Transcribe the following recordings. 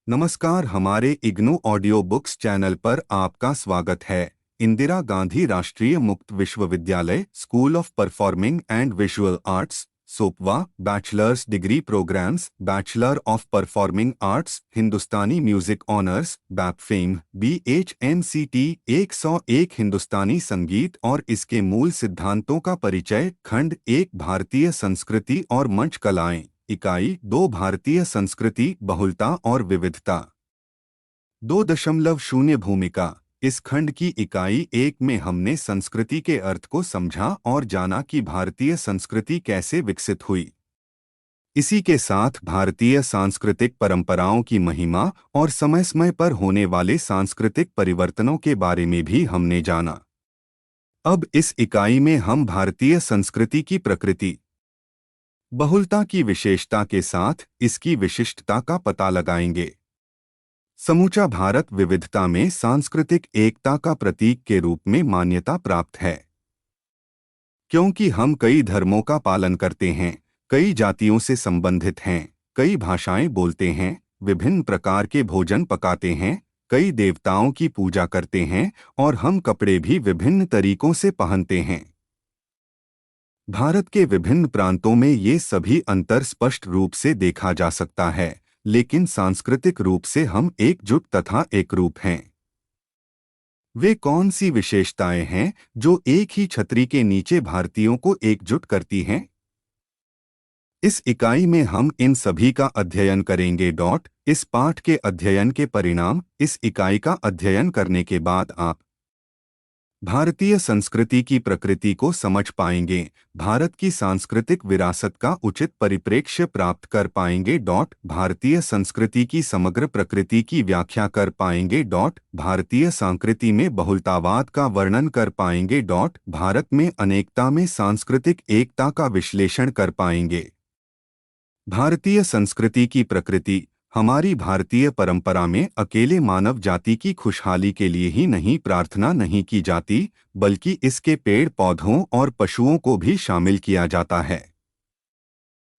नमस्कार, हमारे IGNOU audio books channel पर आपका स्वागत है। Indira Gandhi Rashtriya Mukt Vishwavidyalaya school of performing and visual arts SOPVA bachelors degree programmes, bachelor of performing arts, Hindustani music honours, बैपफेम, BHMCT 101 हिंदुस्तानी संगीत और इसके मूल सिद्धांतों का परिचय, खंड 1 भारतीय संस्कृति और मंच कलाएं, इकाई 2 भारतीय संस्कृति, बहुलता और विविधता। 2.0 भूमिका। इस खंड की इकाई 1 में हमने संस्कृति के अर्थ को समझा और जाना कि भारतीय संस्कृति कैसे विकसित हुई। इसी के साथ भारतीय सांस्कृतिक परंपराओं की महिमा और समय समय पर होने वाले सांस्कृतिक परिवर्तनों के बारे में भी हमने जाना। अब इस इकाई में हम भारतीय संस्कृति की प्रकृति, बहुलता की विशेषता के साथ इसकी विशिष्टता का पता लगाएंगे। समूचा भारत विविधता में सांस्कृतिक एकता का प्रतीक के रूप में मान्यता प्राप्त है, क्योंकि हम कई धर्मों का पालन करते हैं, कई जातियों से संबंधित हैं, कई भाषाएं बोलते हैं, विभिन्न प्रकार के भोजन पकाते हैं, कई देवताओं की पूजा करते हैं और हम कपड़े भी विभिन्न तरीकों से पहनते हैं। भारत के विभिन्न प्रांतों में ये सभी अंतर स्पष्ट रूप से देखा जा सकता है, लेकिन सांस्कृतिक रूप से हम एकजुट तथा एकरूप हैं। वे कौन सी विशेषताएं हैं जो एक ही छतरी के नीचे भारतीयों को एकजुट करती हैं? इस इकाई में हम इन सभी का अध्ययन करेंगे। इस पाठ के अध्ययन के परिणाम। इस इकाई का अध्ययन करने के बाद आप भारतीय संस्कृति की प्रकृति को समझ पाएंगे, भारत की सांस्कृतिक विरासत का उचित परिप्रेक्ष्य प्राप्त कर पाएंगे। भारतीय संस्कृति की समग्र प्रकृति की व्याख्या कर पाएंगे। भारतीय संस्कृति में बहुलतावाद का वर्णन कर पाएंगे। भारत में अनेकता में सांस्कृतिक एकता का विश्लेषण कर पाएंगे। भारतीय संस्कृति की प्रकृति। हमारी भारतीय परंपरा में अकेले मानव जाति की खुशहाली के लिए ही नहीं प्रार्थना नहीं की जाती, बल्कि इसके पेड़ पौधों और पशुओं को भी शामिल किया जाता है।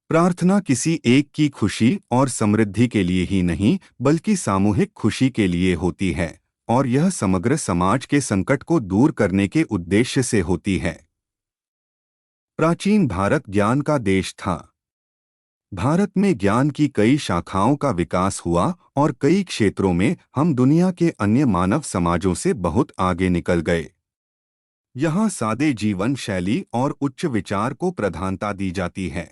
प्रार्थना किसी एक की खुशी और समृद्धि के लिए ही नहीं, बल्कि सामूहिक खुशी के लिए होती है, और यह समग्र समाज के संकट को दूर करने के उद्देश्य से होती है। प्राचीन भारत ज्ञान का देश था। भारत में ज्ञान की कई शाखाओं का विकास हुआ और कई क्षेत्रों में हम दुनिया के अन्य मानव समाजों से बहुत आगे निकल गए। यहाँ सादे जीवन शैली और उच्च विचार को प्रधानता दी जाती है।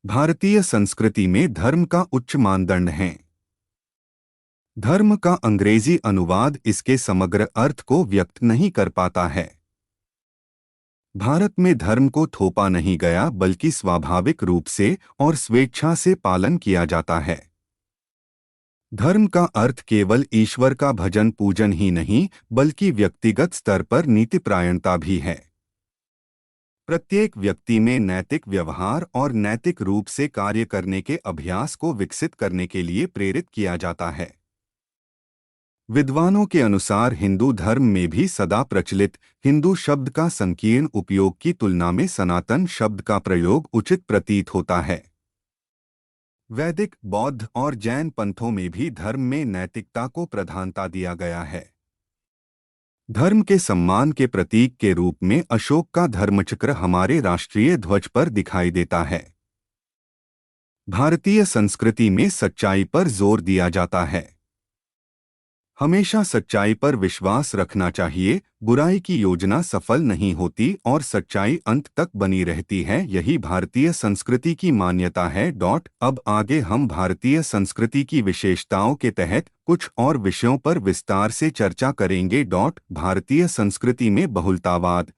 भारतीय संस्कृति में धर्म का उच्च मानदंड है। धर्म का अंग्रेजी अनुवाद इसके समग्र अर्थ को व्यक्त नहीं कर पाता है। भारत में धर्म को थोपा नहीं गया, बल्कि स्वाभाविक रूप से और स्वेच्छा से पालन किया जाता है। धर्म का अर्थ केवल ईश्वर का भजन पूजन ही नहीं, बल्कि व्यक्तिगत स्तर पर नीतिपरायणता भी है। प्रत्येक व्यक्ति में नैतिक व्यवहार और नैतिक रूप से कार्य करने के अभ्यास को विकसित करने के लिए प्रेरित किया जाता है। विद्वानों के अनुसार हिंदू धर्म में भी सदा प्रचलित हिंदू शब्द का संकीर्ण उपयोग की तुलना में सनातन शब्द का प्रयोग उचित प्रतीत होता है। वैदिक, बौद्ध और जैन पंथों में भी धर्म में नैतिकता को प्रधानता दिया गया है। धर्म के सम्मान के प्रतीक के रूप में अशोक का धर्मचक्र हमारे राष्ट्रीय ध्वज पर दिखाई देता है। भारतीय संस्कृति में सच्चाई पर जोर दिया जाता है। हमेशा सच्चाई पर विश्वास रखना चाहिए। बुराई की योजना सफल नहीं होती और सच्चाई अंत तक बनी रहती है। यही भारतीय संस्कृति की मान्यता है। अब आगे हम भारतीय संस्कृति की विशेषताओं के तहत कुछ और विषयों पर विस्तार से चर्चा करेंगे। भारतीय संस्कृति में बहुलतावाद।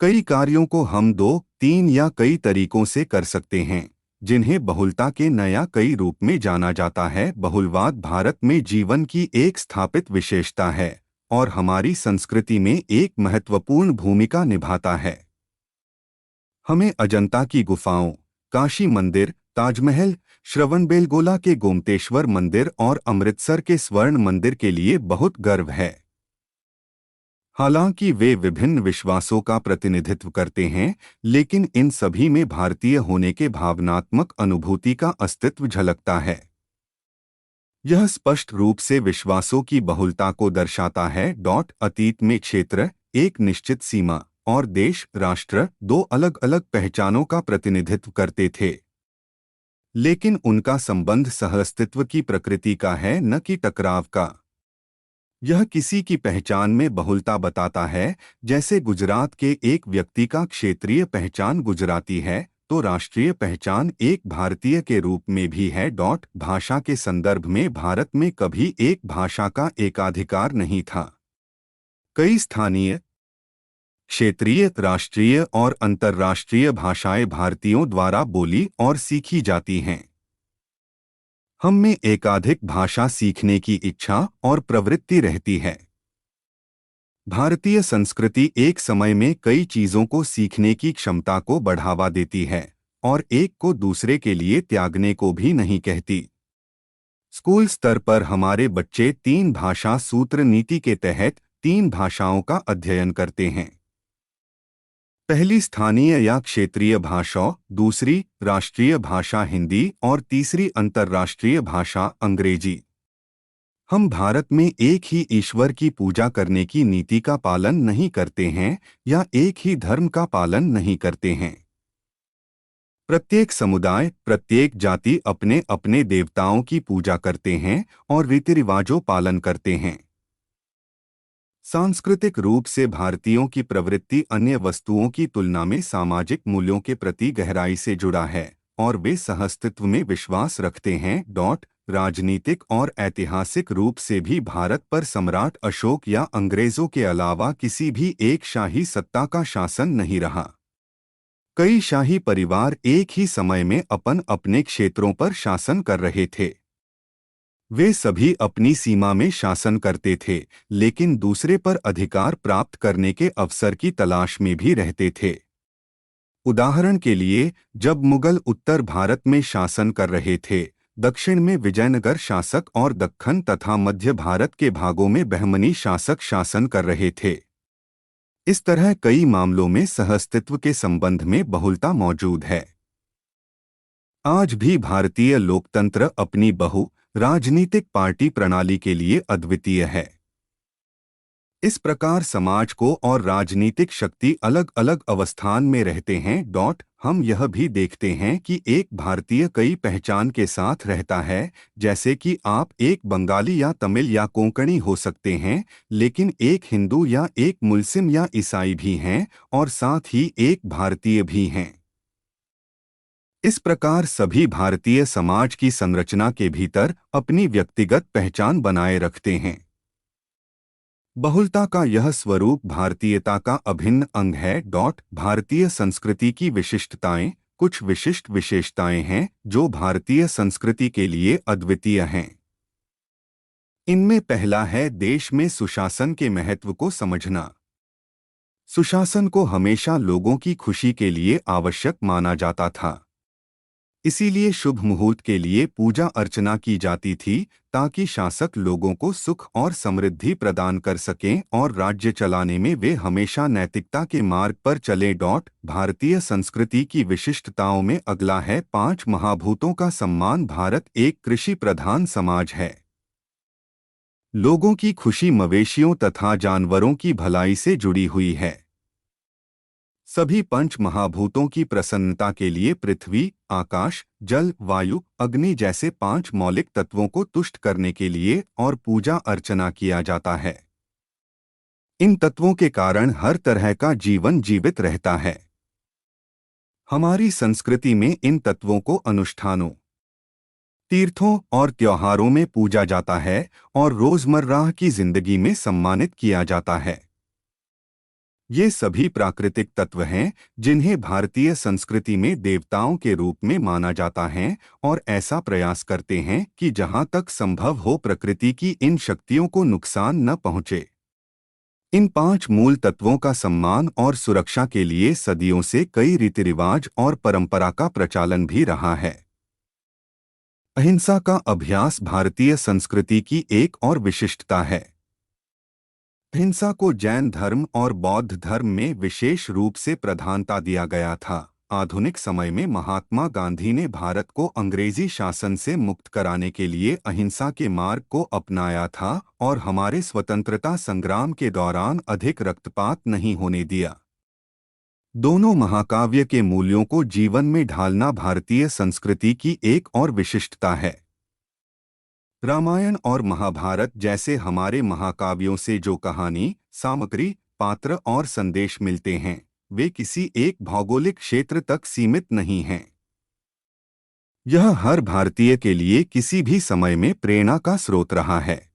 कई कार्यों को हम 2, 3 या कई तरीकों से कर सकते हैं, जिन्हें बहुलता के नया कई रूप में जाना जाता है। बहुलवाद भारत में जीवन की एक स्थापित विशेषता है और हमारी संस्कृति में एक महत्वपूर्ण भूमिका निभाता है। हमें अजंता की गुफाओं, काशी मंदिर, ताजमहल, श्रवणबेलगोला के गोमतेश्वर मंदिर और अमृतसर के स्वर्ण मंदिर के लिए बहुत गर्व है। हालांकि वे विभिन्न विश्वासों का प्रतिनिधित्व करते हैं, लेकिन इन सभी में भारतीय होने के भावनात्मक अनुभूति का अस्तित्व झलकता है। यह स्पष्ट रूप से विश्वासों की बहुलता को दर्शाता है। अतीत में क्षेत्र, एक निश्चित सीमा, और देश राष्ट्र दो अलग अलग पहचानों का प्रतिनिधित्व करते थे, लेकिन उनका संबंध सहअस्तित्व की प्रकृति का है, न कि टकराव का। यह किसी की पहचान में बहुलता बताता है। जैसे गुजरात के एक व्यक्ति का क्षेत्रीय पहचान गुजराती है, तो राष्ट्रीय पहचान एक भारतीय के रूप में भी है। भाषा के संदर्भ में भारत में कभी एक भाषा का एकाधिकार नहीं था। कई स्थानीय, क्षेत्रीय, राष्ट्रीय और अंतर्राष्ट्रीय भाषाएं भारतीयों द्वारा बोली और सीखी जाती हैं। हम में एकाधिक भाषा सीखने की इच्छा और प्रवृत्ति रहती है। भारतीय संस्कृति एक समय में कई चीजों को सीखने की क्षमता को बढ़ावा देती है और एक को दूसरे के लिए त्यागने को भी नहीं कहती। स्कूल स्तर पर हमारे बच्चे 3 भाषा सूत्र नीति के तहत 3 भाषाओं का अध्ययन करते हैं। पहली स्थानीय या क्षेत्रीय भाषा, दूसरी राष्ट्रीय भाषा हिंदी और तीसरी अंतर्राष्ट्रीय भाषा अंग्रेजी। हम भारत में एक ही ईश्वर की पूजा करने की नीति का पालन नहीं करते हैं या एक ही धर्म का पालन नहीं करते हैं। प्रत्येक समुदाय, प्रत्येक जाति अपने अपने देवताओं की पूजा करते हैं और रीति रिवाजों पालन करते हैं। सांस्कृतिक रूप से भारतीयों की प्रवृत्ति अन्य वस्तुओं की तुलना में सामाजिक मूल्यों के प्रति गहराई से जुड़ा है और वे सहअस्तित्व में विश्वास रखते हैं। राजनीतिक और ऐतिहासिक रूप से भी भारत पर सम्राट अशोक या अंग्रेजों के अलावा किसी भी एक शाही सत्ता का शासन नहीं रहा। कई शाही परिवार एक ही समय में अपने क्षेत्रों पर शासन कर रहे थे। वे सभी अपनी सीमा में शासन करते थे, लेकिन दूसरे पर अधिकार प्राप्त करने के अवसर की तलाश में भी रहते थे। उदाहरण के लिए, जब मुगल उत्तर भारत में शासन कर रहे थे, दक्षिण में विजयनगर शासक और दक्खन तथा मध्य भारत के भागों में बहमनी शासक शासन कर रहे थे। इस तरह कई मामलों में सहअस्तित्व के संबंध में बहुलता मौजूद है। आज भी भारतीय लोकतंत्र अपनी राजनीतिक पार्टी प्रणाली के लिए अद्वितीय है। इस प्रकार समाज को और राजनीतिक शक्ति अलग अलग अवस्थान में रहते हैं। हम यह भी देखते हैं कि एक भारतीय कई पहचान के साथ रहता है, जैसे कि आप एक बंगाली या तमिल या कोंकणी हो सकते हैं, लेकिन एक हिंदू या एक मुस्लिम या ईसाई भी हैं और साथ ही एक भारतीय भी हैं। इस प्रकार सभी भारतीय समाज की संरचना के भीतर अपनी व्यक्तिगत पहचान बनाए रखते हैं। बहुलता का यह स्वरूप भारतीयता का अभिन्न अंग है। भारतीय संस्कृति की विशिष्टताएं, कुछ विशिष्ट विशेषताएं हैं जो भारतीय संस्कृति के लिए अद्वितीय हैं। इनमें पहला है देश में सुशासन के महत्व को समझना। सुशासन को हमेशा लोगों की खुशी के लिए आवश्यक माना जाता था। इसीलिए शुभ मुहूर्त के लिए पूजा अर्चना की जाती थी, ताकि शासक लोगों को सुख और समृद्धि प्रदान कर सकें और राज्य चलाने में वे हमेशा नैतिकता के मार्ग पर चले। भारतीय संस्कृति की विशिष्टताओं में अगला है 5 महाभूतों का सम्मान। भारत एक कृषि प्रधान समाज है। लोगों की खुशी मवेशियों तथा जानवरों की भलाई से जुड़ी हुई है। सभी 5 महाभूतों की प्रसन्नता के लिए पृथ्वी, आकाश, जल, वायु, अग्नि जैसे 5 मौलिक तत्वों को तुष्ट करने के लिए और पूजा अर्चना किया जाता है। इन तत्वों के कारण हर तरह का जीवन जीवित रहता है। हमारी संस्कृति में इन तत्वों को अनुष्ठानों, तीर्थों और त्योहारों में पूजा जाता है और रोजमर्रा की जिंदगी में सम्मानित किया जाता है। ये सभी प्राकृतिक तत्व हैं जिन्हें भारतीय संस्कृति में देवताओं के रूप में माना जाता है और ऐसा प्रयास करते हैं कि जहां तक संभव हो प्रकृति की इन शक्तियों को नुकसान न पहुंचे। इन 5 मूल तत्वों का सम्मान और सुरक्षा के लिए सदियों से कई रीति रिवाज और परंपरा का प्रचालन भी रहा है। अहिंसा का अभ्यास भारतीय संस्कृति की एक और विशिष्टता है। अहिंसा को जैन धर्म और बौद्ध धर्म में विशेष रूप से प्रधानता दिया गया था। आधुनिक समय में महात्मा गांधी ने भारत को अंग्रेजी शासन से मुक्त कराने के लिए अहिंसा के मार्ग को अपनाया था और हमारे स्वतंत्रता संग्राम के दौरान अधिक रक्तपात नहीं होने दिया। दोनों महाकाव्य के मूल्यों को जीवन में ढालना भारतीय संस्कृति की एक और विशिष्टता है। रामायण और महाभारत जैसे हमारे महाकाव्यों से जो कहानी, सामग्री, पात्र और संदेश मिलते हैं, वे किसी एक भौगोलिक क्षेत्र तक सीमित नहीं हैं। यह हर भारतीय के लिए किसी भी समय में प्रेरणा का स्रोत रहा है।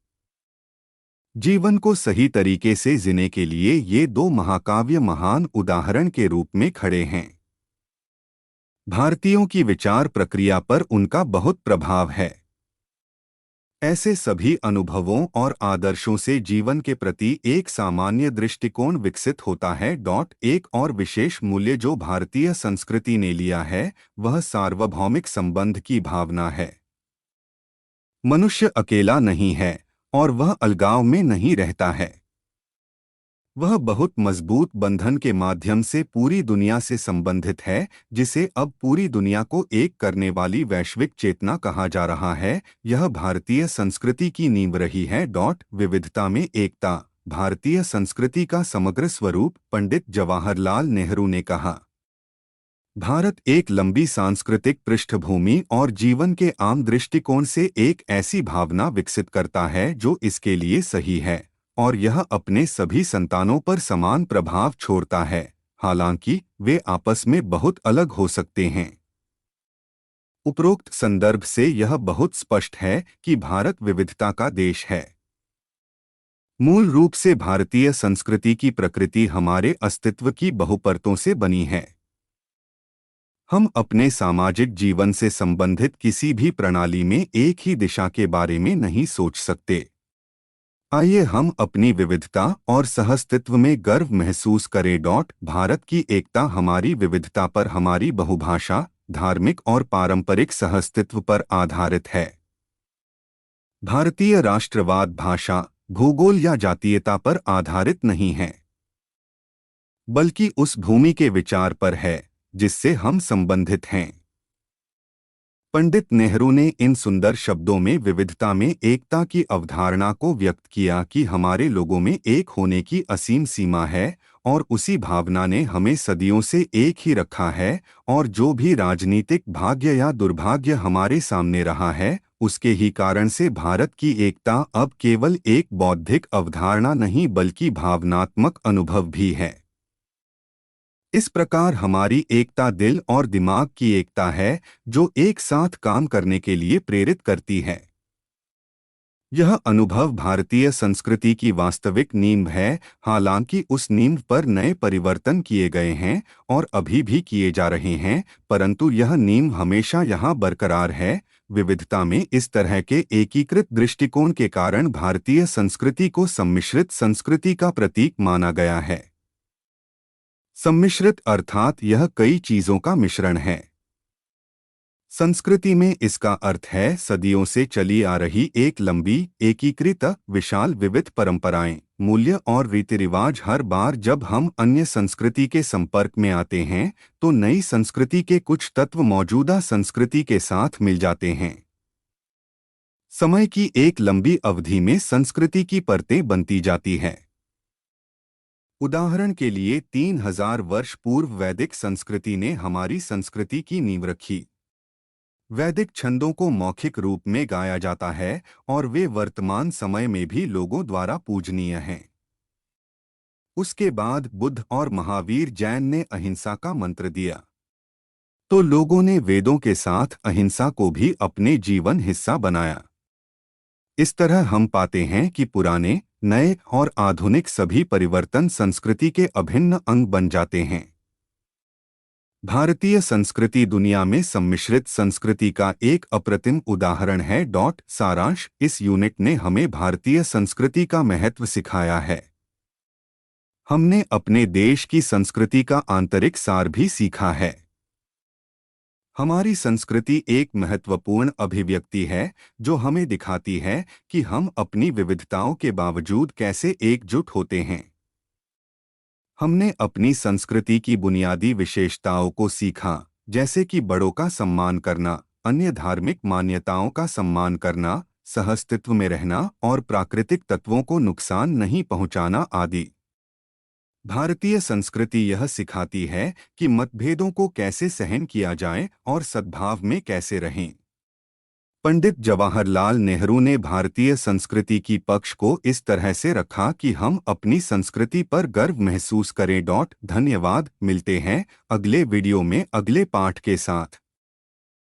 जीवन को सही तरीके से जीने के लिए ये दो महाकाव्य महान उदाहरण के रूप में खड़े हैं। भारतीयों की विचार प्रक्रिया पर उनका बहुत प्रभाव है। ऐसे सभी अनुभवों और आदर्शों से जीवन के प्रति एक सामान्य दृष्टिकोण विकसित होता है। एक और विशेष मूल्य जो भारतीय संस्कृति ने लिया है, वह सार्वभौमिक संबंध की भावना है। मनुष्य अकेला नहीं है और वह अलगाव में नहीं रहता है। वह बहुत मजबूत बंधन के माध्यम से पूरी दुनिया से संबंधित है, जिसे अब पूरी दुनिया को एक करने वाली वैश्विक चेतना कहा जा रहा है। यह भारतीय संस्कृति की नींव रही है। विविधता में एकता, भारतीय संस्कृति का समग्र स्वरूप। पंडित जवाहरलाल नेहरू ने कहा, भारत एक लंबी सांस्कृतिक पृष्ठभूमि और जीवन के आम दृष्टिकोण से एक ऐसी भावना विकसित करता है जो इसके लिए सही है, और यह अपने सभी संतानों पर समान प्रभाव छोड़ता है, हालांकि वे आपस में बहुत अलग हो सकते हैं। उपरोक्त संदर्भ से यह बहुत स्पष्ट है कि भारत विविधता का देश है। मूल रूप से भारतीय संस्कृति की प्रकृति हमारे अस्तित्व की बहुपरतों से बनी है। हम अपने सामाजिक जीवन से संबंधित किसी भी प्रणाली में एक ही दिशा के बारे में नहीं सोच सकते। आइए हम अपनी विविधता और सहअस्तित्व में गर्व महसूस करें। भारत की एकता हमारी विविधता पर, हमारी बहुभाषा, धार्मिक और पारंपरिक सहअस्तित्व पर आधारित है। भारतीय राष्ट्रवाद भाषा, भूगोल या जातीयता पर आधारित नहीं है, बल्कि उस भूमि के विचार पर है जिससे हम संबंधित हैं। पंडित नेहरू ने इन सुंदर शब्दों में विविधता में एकता की अवधारणा को व्यक्त किया कि हमारे लोगों में एक होने की असीम सीमा है, और उसी भावना ने हमें सदियों से एक ही रखा है। और जो भी राजनीतिक भाग्य या दुर्भाग्य हमारे सामने रहा है, उसके ही कारण से भारत की एकता अब केवल एक बौद्धिक अवधारणा नहीं बल्कि भावनात्मक अनुभव भी है। इस प्रकार हमारी एकता दिल और दिमाग की एकता है, जो एक साथ काम करने के लिए प्रेरित करती है। यह अनुभव भारतीय संस्कृति की वास्तविक नींव है, हालांकि उस नींव पर नए परिवर्तन किए गए हैं और अभी भी किए जा रहे हैं, परंतु यह नींव हमेशा यहाँ बरकरार है। विविधता में इस तरह के एकीकृत दृष्टिकोण के कारण भारतीय संस्कृति को सम्मिश्रित संस्कृति का प्रतीक माना गया है। सम्मिश्रित अर्थात यह कई चीजों का मिश्रण है। संस्कृति में इसका अर्थ है सदियों से चली आ रही एक लंबी, एकीकृत, विशाल विविध परंपराएं, मूल्य और रीति रिवाज। हर बार जब हम अन्य संस्कृति के संपर्क में आते हैं, तो नई संस्कृति के कुछ तत्व मौजूदा संस्कृति के साथ मिल जाते हैं। समय की एक लंबी अवधि में संस्कृति की परतें बनती जाती है। उदाहरण के लिए 3000 वर्ष पूर्व वैदिक संस्कृति ने हमारी संस्कृति की नींव रखी। वैदिक छंदों को मौखिक रूप में गाया जाता है और वे वर्तमान समय में भी लोगों द्वारा पूजनीय हैं। उसके बाद बुद्ध और महावीर जैन ने अहिंसा का मंत्र दिया, तो लोगों ने वेदों के साथ अहिंसा को भी अपने जीवन हिस्सा बनाया। इस तरह हम पाते हैं कि पुराने, नए और आधुनिक सभी परिवर्तन संस्कृति के अभिन्न अंग बन जाते हैं। भारतीय संस्कृति दुनिया में सम्मिश्रित संस्कृति का एक अप्रतिम उदाहरण है। सारांश, इस यूनिट ने हमें भारतीय संस्कृति का महत्व सिखाया है। हमने अपने देश की संस्कृति का आंतरिक सार भी सीखा है। हमारी संस्कृति एक महत्वपूर्ण अभिव्यक्ति है जो हमें दिखाती है कि हम अपनी विविधताओं के बावजूद कैसे एकजुट होते हैं। हमने अपनी संस्कृति की बुनियादी विशेषताओं को सीखा, जैसे कि बड़ों का सम्मान करना, अन्य धार्मिक मान्यताओं का सम्मान करना, सहअस्तित्व में रहना और प्राकृतिक तत्वों को नुकसान नहीं पहुंचाना आदि। भारतीय संस्कृति यह सिखाती है कि मतभेदों को कैसे सहन किया जाए और सद्भाव में कैसे रहें। पंडित जवाहरलाल नेहरू ने भारतीय संस्कृति की पक्ष को इस तरह से रखा कि हम अपनी संस्कृति पर गर्व महसूस करें। धन्यवाद। मिलते हैं अगले वीडियो में अगले पाठ के साथ।